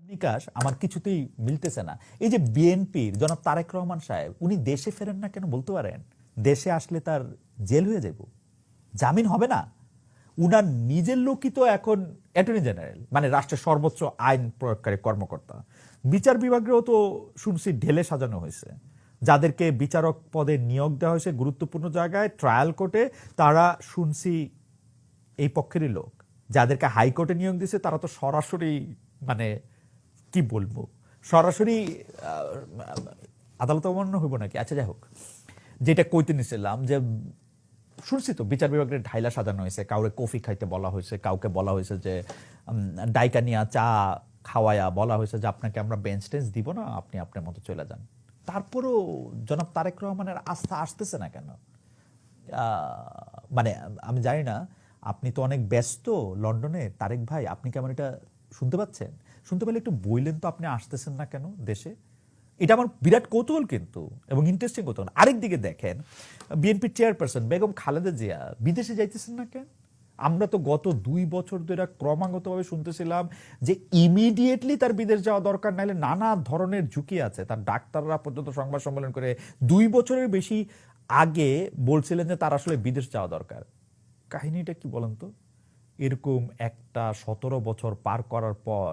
নিকাশ আমার কিছুতেই মিলতেছে না। এই যে বিএনপির জনাব তারেক রহমান সাহেব উনি দেশে ফেরেন না কেন বলতে পারেন? দেশে আসলে তার জেল হয়ে যাব, জামিন হবে না। উনার নিজের লোকই তো এখন অ্যাটর্নি জেনারেল, মানে রাষ্ট্রের সর্বোচ্চ আইন প্রয়োগকারী কর্মকর্তা। বিচার বিভাগেও তো শুনছি ঢেলে সাজানো হয়েছে, যাদেরকে বিচারক পদে নিয়োগ দেওয়া হয়েছে গুরুত্বপূর্ণ জায়গায় ট্রায়াল কোর্টে, তারা শুনছি এই পক্ষেরই লোক। যাদেরকে হাইকোর্টে নিয়োগ দিয়েছে তারা তো সরাসরি, মানে কি বলবো, সরাসরি আদালত অমান্য হইব নাকি। আচ্ছা যাই হোক, যেটা কইতে নিছিলাম যে শুনছি তো বিচার বিভাগের ঢাইলা সাজানো হয়েছে, কাউকে কফি খাইতে বলা হয়েছে, কাউকে বলা হয়েছে যে ডাইকা নিয়া চা খাওয়ায়া বলা হয়েছে যে আপনাকে আমরা বেঞ্চ টেঞ্চ দিব না, আপনি আপনার মতো চলে যান। তারপরও জনাব তারেক রহমানের আস্থা আসতেছে না কেন? মানে আমি জানি না, আপনি তো অনেক ব্যস্ত লন্ডনে, তারেক ভাই আপনি কেমন এটা শুনতে পাচ্ছেন? শুনতে পেলে একটু বললেন তো আপনি আসতেছেন না কেন দেশে। এটা আমার বিরাট কৌতূহল কিন্তু, এবং ইন্টারেস্টিং কৌতূহল। আরেকদিকে দেখেন, বিএনপির চেয়ারপারসন বেগম খালেদা জিয়া বিদেশে যাইতেছেন না কেন? আমরা তো গত 2 বছর ধরে ক্রমাগতভাবে শুনতেছিলাম যে ইমিডিয়েটলি তার বিদেশ যাওয়া দরকার, নাইলে নানা ধরনের ঝুঁকি আছে। তার ডাক্তাররা পর্যন্ত সংবাদ সম্মেলন করে 2 বছরের বেশি আগে বলছিলেন যে তার আসলে বিদেশ যাওয়া দরকার। কাহিনীটা কি বলেন তো? এরকম একটা 17 বছর পার করার পর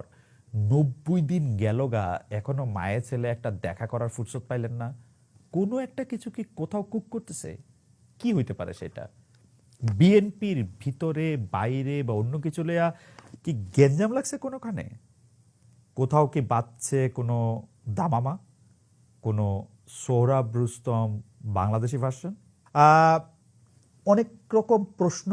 90 দিন গেল গা, এখনো মায়ের ছেলে একটা দেখা করার ফুরসত পাইলেন না। কোনো একটা কিছু কি কোথাও কুক করতেছে? কি হইতে পারে সেটা? বিএনপির ভিতরে বাইরে বা অন্য কিছু লইয়া কি গেঞ্জাম লাগছে কোনোখানে? কোথাও কি বাজছে কোনো দামামা, কোনো সোহরাব রুস্তম বাংলাদেশি ভার্সন? অনেক রকম প্রশ্ন